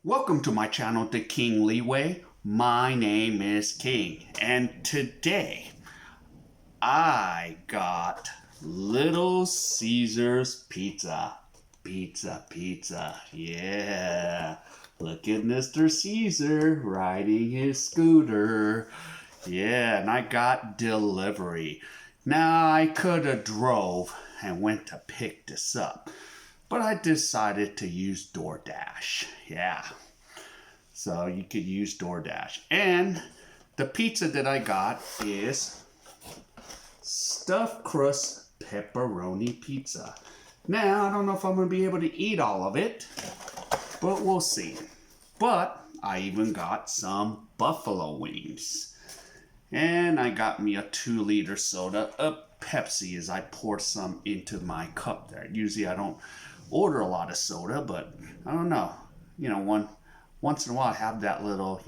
Welcome to my channel, The King Leeway. My name is King, and today I got Little Caesar's pizza. Pizza. Yeah. Look at Mr. Caesar riding his scooter. Yeah, and I got delivery. Now I could have drove and went to pick this up, but I decided to use DoorDash. Yeah. So you could use DoorDash. And the pizza that I got is stuffed crust pepperoni pizza. Now, I don't know if I'm going to be able to eat all of it, but we'll see. But I even got some buffalo wings. And I got me a 2-liter soda, a Pepsi, as I poured some into my cup there. Usually I don't order a lot of soda, but I don't know. Once in a while I have that little,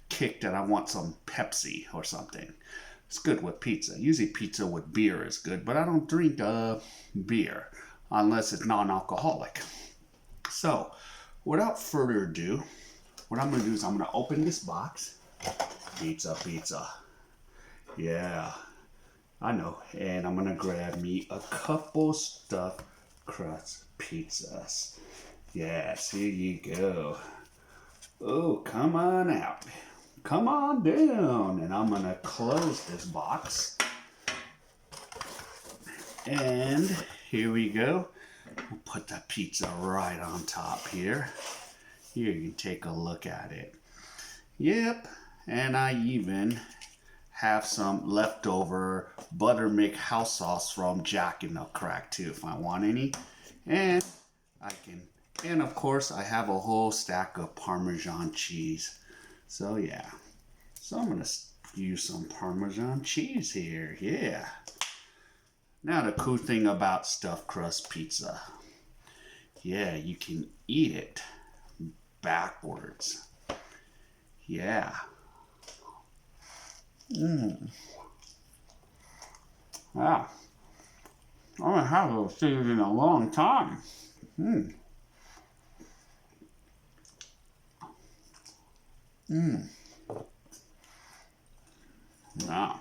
kick that I want some Pepsi or something. It's good with pizza. Usually pizza with beer is good, but I don't drink beer unless it's non-alcoholic. So, without further ado, what I'm going to do is I'm going to open this box. Pizza. Yeah, I know. And I'm going to grab me a couple stuffed crust pizzas. Yes, here you go. Oh, come on out. Come on down. And I'm going to close this box. And here we go. We'll put the pizza right on top here. Here, you can take a look at it. Yep. And I even have some leftover buttermilk house sauce from Jack in the Crack too, if I want any. And and of course I have a whole stack of Parmesan cheese. So yeah, so I'm gonna use some Parmesan cheese here. Yeah. Now the cool thing about stuffed crust pizza, yeah, you can eat it backwards. Yeah. Wow. I haven't had those things in a long time. Wow.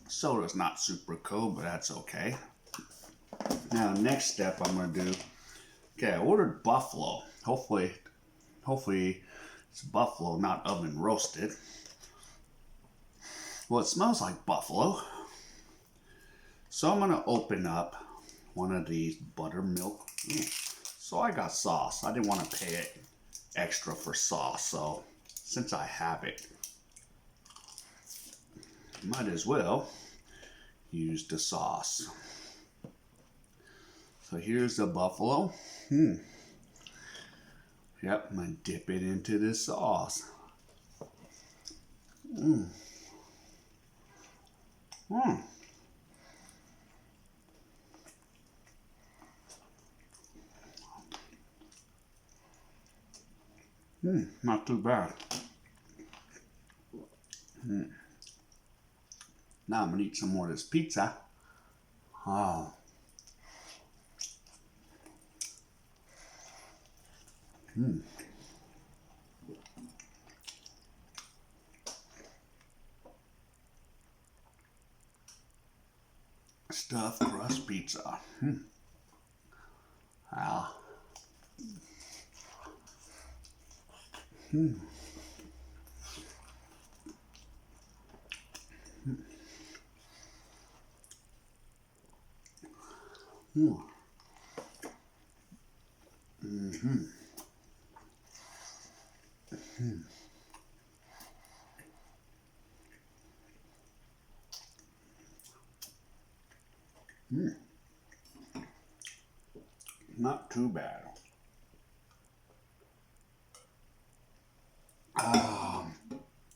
Soda's not super cold, but that's okay. Now, next step I'm going to do. Okay, I ordered buffalo. Hopefully it's buffalo, not oven roasted. Well, it smells like buffalo. So I'm going to open up one of these buttermilk. So I got sauce. I didn't want to pay it extra for sauce. So since I have it, might as well use the sauce. So here's the buffalo. Yep, I'm going to dip it into this sauce. Not too bad. Now I'm going to eat some more of this pizza. Oh. Stuffed crust pizza. Wow. Not too bad.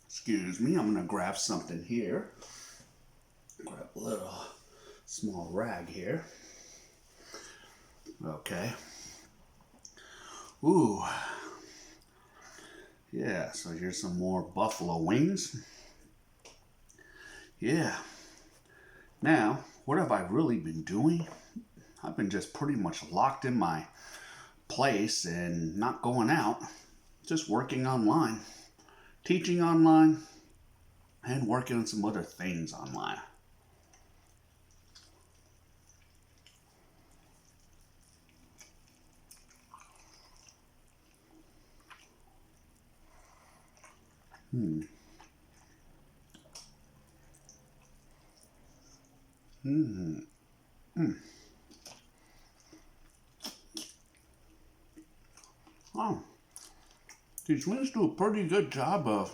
Excuse me, I'm going to grab something here. Grab a little small rag here. Okay. Ooh. Yeah, so here's some more buffalo wings. Yeah. Now, what have I really been doing? I've been just pretty much locked in my place and not going out. Just working online, teaching online, and working on some other things online. Hmm. Hmm. Hmm. Oh, these wings do a pretty good job of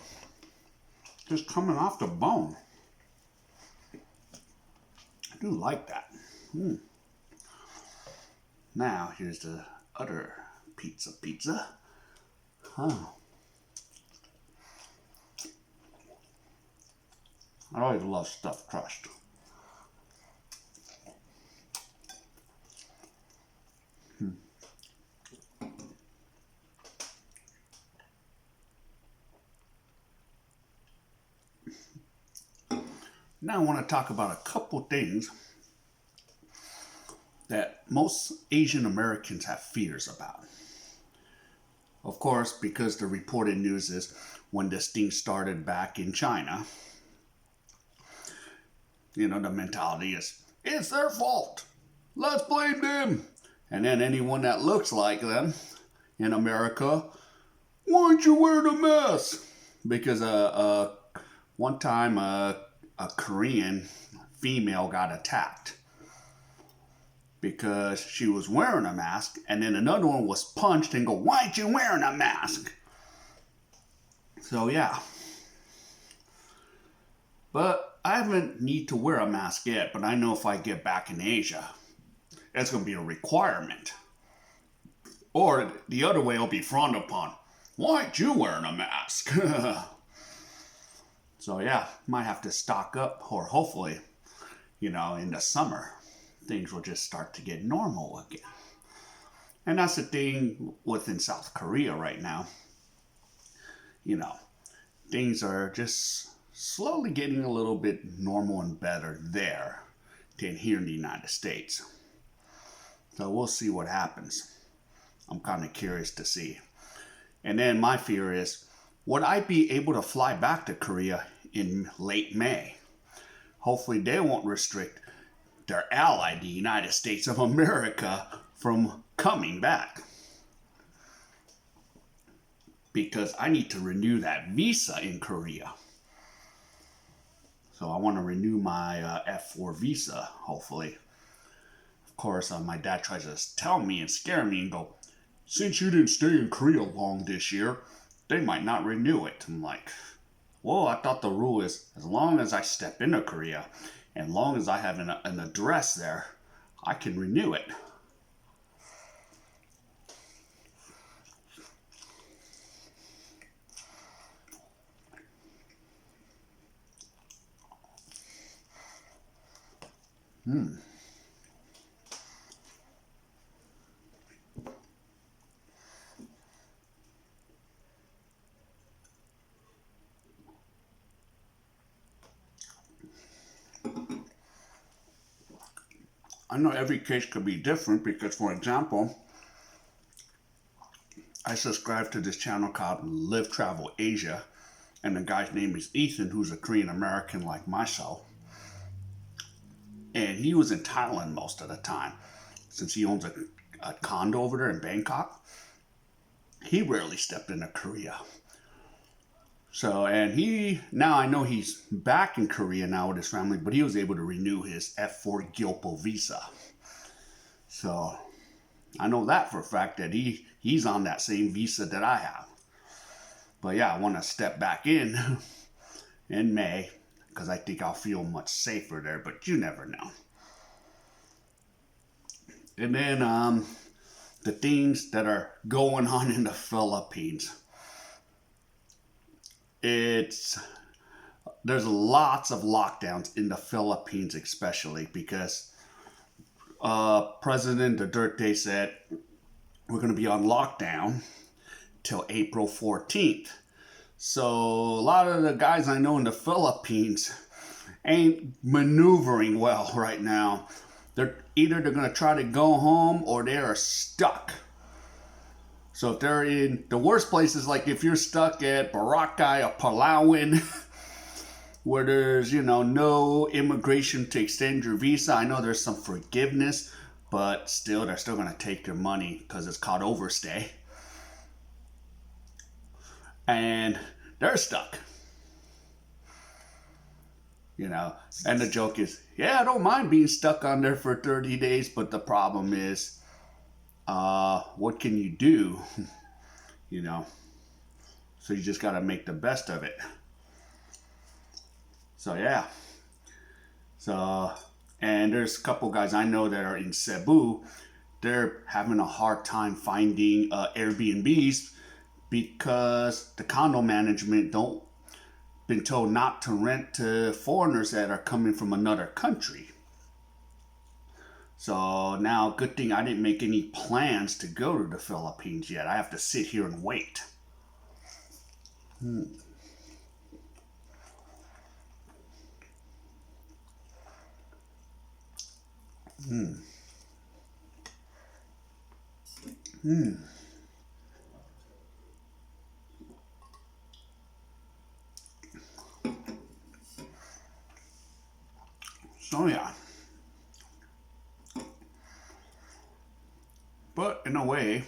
just coming off the bone. I do like that. Hmm. Now, here's the other pizza. Oh, I always love stuffed crust. Hmm. Now, I want to talk about a couple things that most Asian Americans have fears about. Of course, because the reported news is when this thing started back in China, the mentality is, it's their fault. Let's blame them. And then anyone that looks like them in America, why aren't you wearing a mask? Because one time a Korean female got attacked because she was wearing a mask, and then another one was punched and go, why aren't you wearing a mask? So yeah. But I haven't need to wear a mask yet, but I know if I get back in Asia, it's going to be a requirement. Or the other way, it'll be frowned upon. Why aren't you wearing a mask? So yeah, might have to stock up, or hopefully, in the summer, things will just start to get normal again. And that's the thing within South Korea right now. You know, things are just slowly getting a little bit normal and better there than here in the United States. So we'll see what happens. I'm kind of curious to see. And then my fear is, would I be able to fly back to Korea in late May? Hopefully they won't restrict their ally, the United States of America, from coming back. Because I need to renew that visa in Korea. So I want to renew my F4 visa, hopefully. Of course, my dad tries to tell me and scare me and go, since you didn't stay in Korea long this year, they might not renew it. I'm like, well, I thought the rule is as long as I step into Korea and long as I have an address there, I can renew it. Hmm. I know every case could be different because, for example, I subscribe to this channel called Live Travel Asia, and the guy's name is Ethan, who's a Korean American like myself. And he was in Thailand most of the time, since he owns a condo over there in Bangkok. He rarely stepped into Korea. So, and now I know he's back in Korea now with his family, but he was able to renew his F4 Gyopo visa. So, I know that for a fact that he's on that same visa that I have. But yeah, I want to step back in May because I think I'll feel much safer there, but you never know. And then the things that are going on in the Philippines. There's lots of lockdowns in the Philippines, especially because President Duterte said we're going to be on lockdown till April 14th. So a lot of the guys I know in the Philippines ain't maneuvering well right now. They're gonna try to go home or they are stuck. So if they're in the worst places, like if you're stuck at Boracay or Palawan, where there's no immigration to extend your visa. I know there's some forgiveness, but still they're still gonna take your money because it's called overstay, and they're stuck. You know, and the joke is, yeah, I don't mind being stuck on there for 30 days, but the problem is, what can you do? you know, so you just gotta make the best of it. So yeah, so and there's a couple guys I know that are in Cebu. They're having a hard time finding Airbnbs because the condo management don't been told not to rent to foreigners that are coming from another country. So now, good thing I didn't make any plans to go to the Philippines yet. I have to sit here and wait. Hmm. Hmm. Hmm. So yeah, but in a way,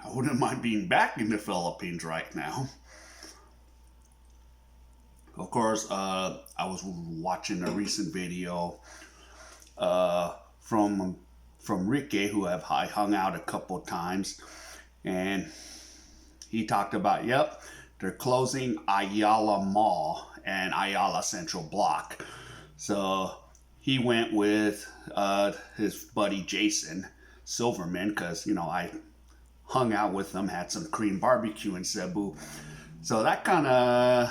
I wouldn't mind being back in the Philippines right now. Of course, I was watching a recent video uh, from Ricky, who I hung out a couple times, and he talked about, yep, they're closing Ayala Mall and Ayala Central Block. So he went with his buddy Jason Silverman because I hung out with them, had some Korean barbecue in Cebu. So that kind of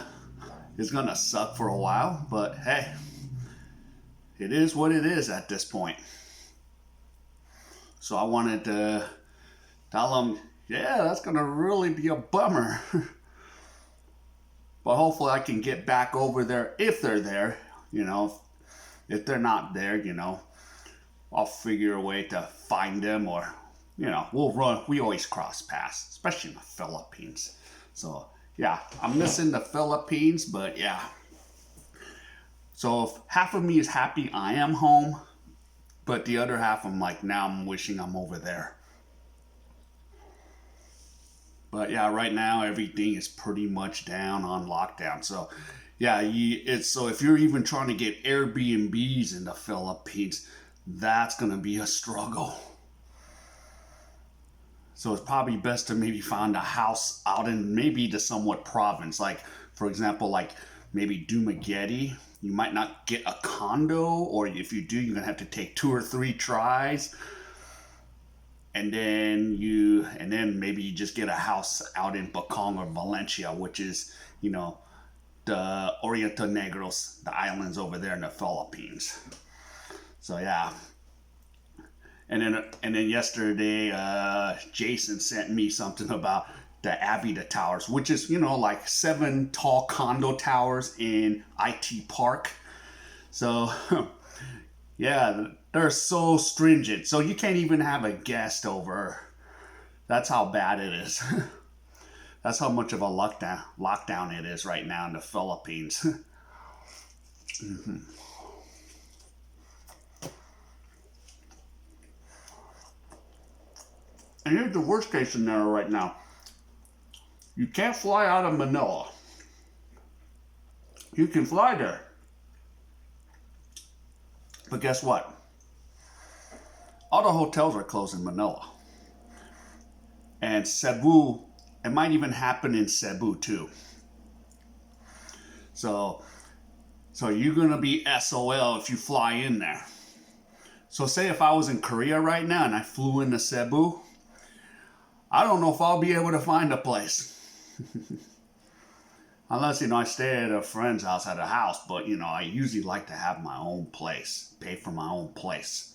is gonna suck for a while, but hey, it is what it is at this point. So I wanted to tell them, yeah, that's gonna really be a bummer. But hopefully I can get back over there if they're there. You know, if they're not there, I'll figure a way to find them, or we'll run. We always cross paths, especially in the Philippines. So yeah, I'm missing the Philippines, but yeah. So if half of me is happy I am home, but the other half I'm like, now I'm wishing I'm over there. But yeah, right now everything is pretty much down on lockdown. So yeah, it's so if you're even trying to get Airbnbs in the Philippines, that's gonna be a struggle. So it's probably best to maybe find a house out in maybe the somewhat province, like for example, like maybe Dumaguete. You might not get a condo, or if you do, you're gonna have to take 2 or 3 tries, and then maybe you just get a house out in Bacong or Valencia, which is the Oriente Negros, the islands over there in the Philippines. So yeah, and then yesterday, Jason sent me something about the Avida Towers, which is like 7 tall condo towers in IT Park. So yeah, they're so stringent. So you can't even have a guest over. That's how bad it is. That's how much of a lockdown it is right now in the Philippines. mm-hmm. And here's the worst case scenario right now. You can't fly out of Manila. You can fly there. But guess what? All the hotels are closed in Manila. And Cebu, it might even happen in Cebu too. So you're gonna be SOL if you fly in there. So say if I was in Korea right now and I flew into Cebu, I don't know if I'll be able to find a place. Unless, I stay at a friend's house at a house, but, I usually like to have my own place, pay for my own place.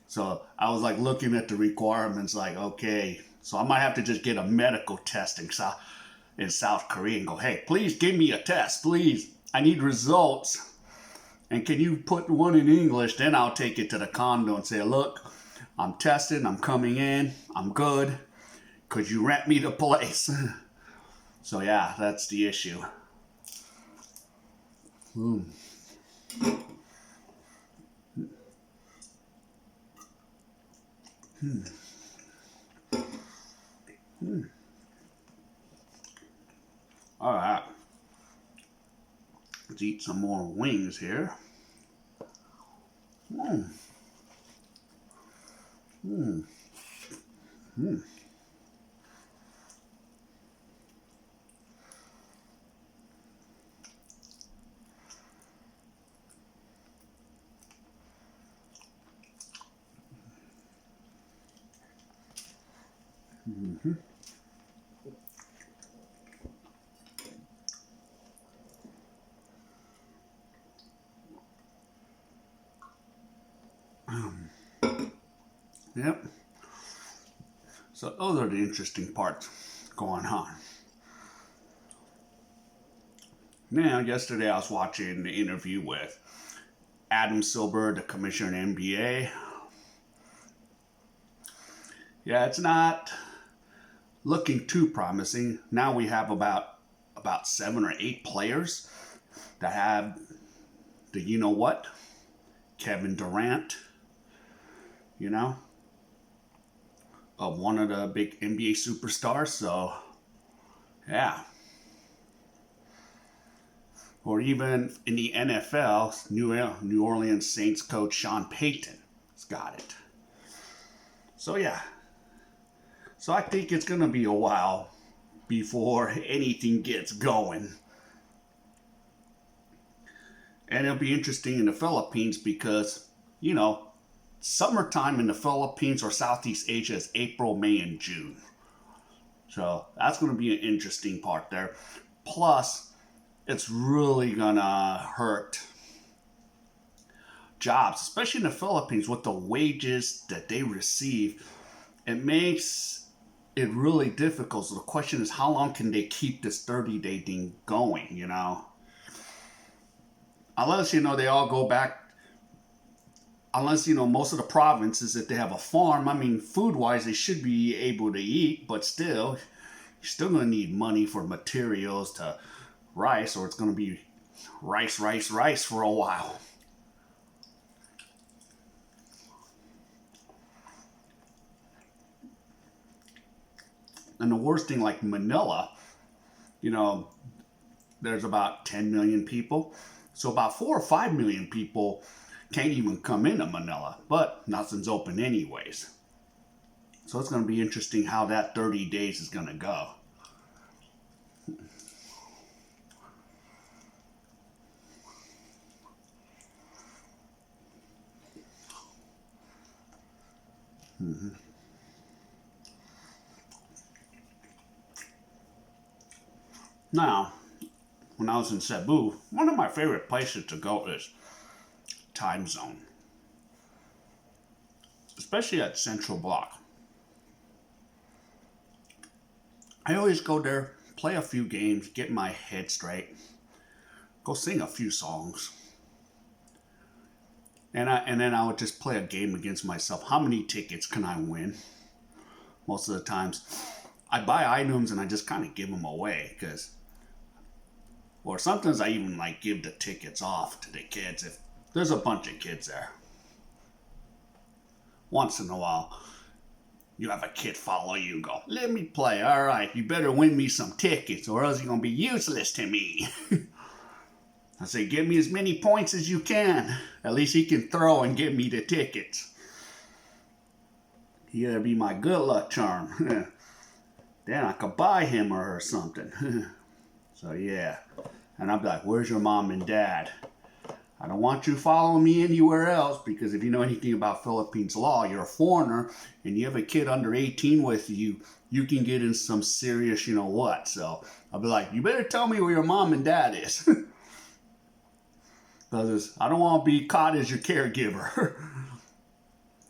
So I was like looking at the requirements, like, okay, So I might have to just get a medical test in South Korea and go, hey, please give me a test, please. I need results. And can you put one in English? Then I'll take it to the condo and say, look, I'm tested, I'm coming in, I'm good. Could you rent me the place? So yeah, that's the issue. Mm. Mm. Mm. All right. Let's eat some more wings here. Mm. Mm. Mm. Mm-hmm. Yep. So those are the interesting parts going on. Now, yesterday I was watching the interview with Adam Silver, the commissioner in NBA. Yeah, it's not looking too promising. Now we have about 7 or 8 players that have the you know what, Kevin Durant, you know, of one of the big NBA superstars. So yeah, or even in the NFL, New Orleans Saints coach Sean Payton's got it. So yeah, so I think it's gonna be a while before anything gets going. And it'll be interesting in the Philippines because, you know, summertime in the Philippines or Southeast Asia is April, May, and June. So that's going to be an interesting part there. Plus, it's really going to hurt jobs, especially in the Philippines with the wages that they receive. It makes it really difficult. So the question is, how long can they keep this 30-day thing going, you know? Unless, you know, they all go back, unless, you know, most of the provinces, if they have a farm, I mean, food-wise, they should be able to eat, but still, you're still going to need money for materials to rice, or it's going to be rice, rice, rice for a while. And the worst thing, like Manila, you know, there's about 10 million people. So about 4 or 5 million people can't even come into Manila, but nothing's open anyways. So it's going to be interesting how that 30 days is going to go. Mm-hmm. Now, when I was in Cebu, one of my favorite places to go is Time Zone, especially at Central Block. I always go there, play a few games, get my head straight, go sing a few songs, and then I would just play a game against myself. How many tickets can I win? Most of the times, I buy items and I just kind of give them away because, or sometimes I even like give the tickets off to the kids if there's a bunch of kids there. Once in a while, you have a kid follow you and go, let me play. All right, you better win me some tickets or else you're going to be useless to me. I say, give me as many points as you can. At least he can throw and give me the tickets. He gotta be my good luck charm. Then I could buy him or her something. So yeah. And I'll be like, where's your mom and dad? I don't want you following me anywhere else because if you know anything about Philippines law, you're a foreigner and you have a kid under 18 with you, you can get in some serious, you know what. So I'll be like, you better tell me where your mom and dad is. Because I don't want to be caught as your caregiver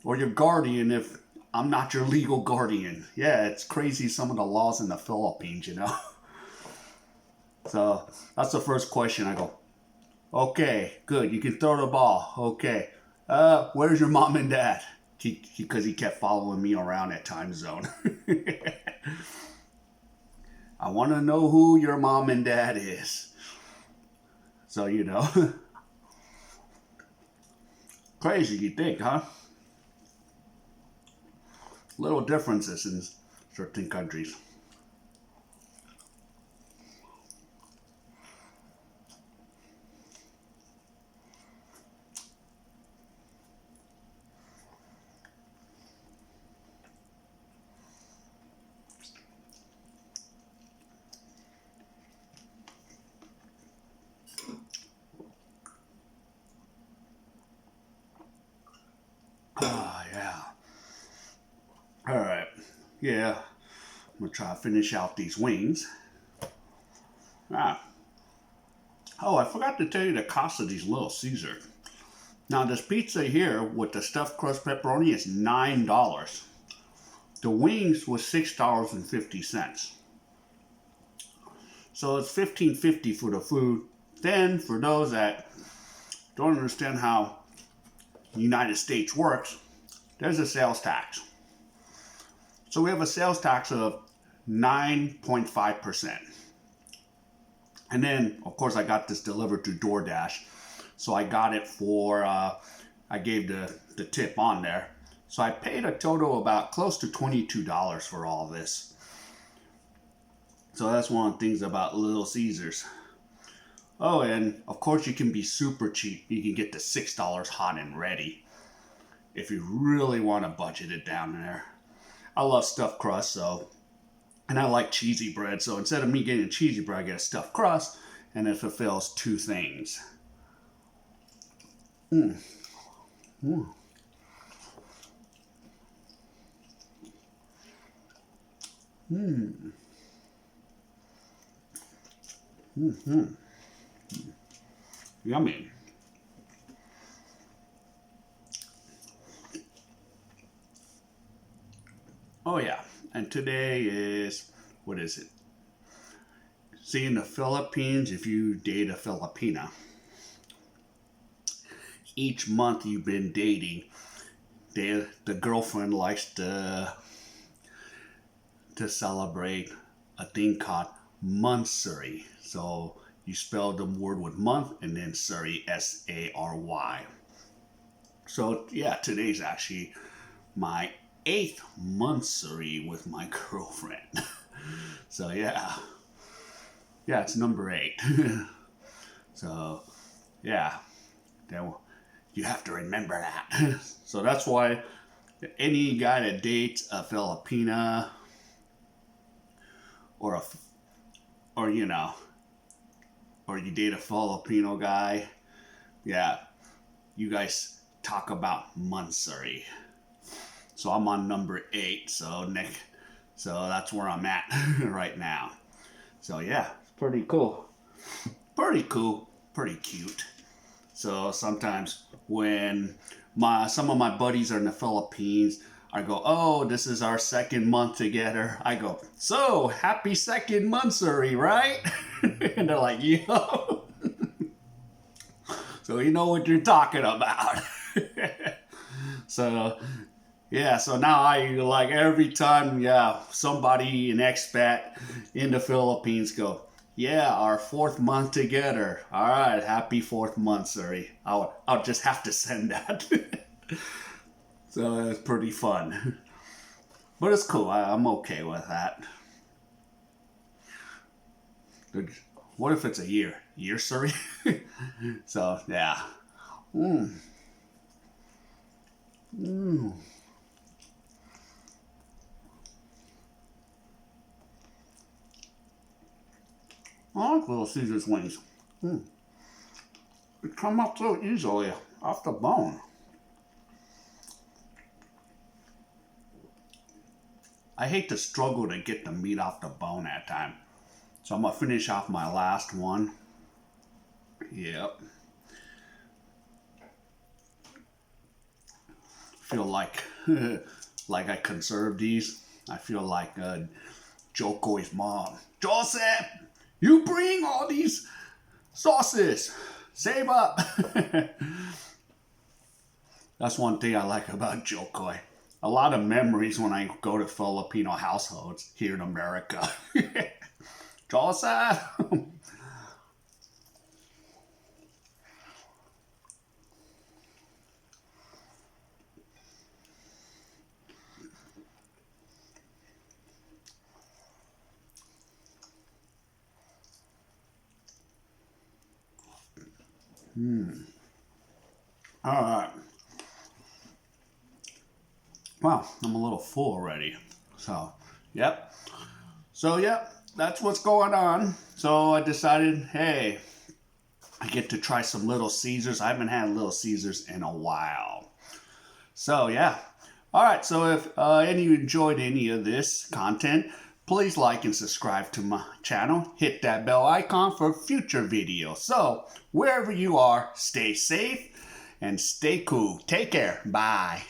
or your guardian if I'm not your legal guardian. Yeah, it's crazy some of the laws in the Philippines, you know. So that's the first question. I go, okay, good. You can throw the ball. Okay. Where's your mom and dad? Because he kept following me around at time zone. I want to know who your mom and dad is. So, you know, crazy you think, huh? Little differences in certain countries. Ah, yeah. All right. Yeah. I'm going to try to finish out these wings. Ah. Oh, I forgot to tell you the cost of these Little Caesar. Now, this pizza here with the stuffed crust pepperoni is $9. The wings was $6.50. So it's $15.50 for the food. Then, for those that don't understand how the United States works, there's a sales tax. So we have a sales tax of 9.5%. And then, of course, I got this delivered to DoorDash. So I got it for, I gave the tip on there. So I paid a total about close to $22 for all this. So that's one of the things about Little Caesars. Oh, and of course you can be super cheap. You can get the $6 hot and ready if you really want to budget it down there. I love stuffed crust, so, and I like cheesy bread. So instead of me getting a cheesy bread, I get a stuffed crust, and it fulfills two things. Mm. Mm. Mm. Mm-hmm. Yummy. Oh yeah, and today is, what is it? See, in the Philippines, if you date a Filipina, each month you've been dating, the girlfriend likes to celebrate a thing called monthsary. So you spell the word with month and then sary, S-A-R-Y. So yeah, today's actually my 8th monthsary with my girlfriend. So yeah, it's number 8. So yeah, then you have to remember that. So that's why any guy that dates a Filipina or or you know, or you date a Filipino guy, yeah, you guys talk about monthsary. So I'm on number 8, so that's where I'm at right now. So yeah, it's pretty cool. Pretty cool, pretty cute. So sometimes when some of my buddies are in the Philippines, I go, oh, this is our 2nd month together. I go, so happy 2nd monthsary, right? And they're like, yo. So you know what you're talking about. So yeah, so now I like every time, yeah, somebody, an expat in the Philippines go, yeah, our 4th month together. All right, happy 4th monthsary. I'll just have to send that. So it's pretty fun. But it's cool. I'm okay with that. What if it's a year? Year, sorry? So, yeah. Mm. Mm. I like Little Caesar's wings. Mm. They come up so easily off the bone. I hate to struggle to get the meat off the bone at time. So I'm going to finish off my last one. Yep. Feel like like I conserve these. I feel like Joko's mom. Joseph, you bring all these sauces. Save up. That's one thing I like about Jokoi. A lot of memories when I go to Filipino households here in America. Joseph. All right. Wow, I'm a little full already. So, yep. So, yep, that's what's going on. So I decided, hey, I get to try some Little Caesars. I haven't had Little Caesars in a while. So, yeah. All right, so if any of you enjoyed any of this content, please like and subscribe to my channel. Hit that bell icon for future videos. So, wherever you are, stay safe and stay cool. Take care. Bye.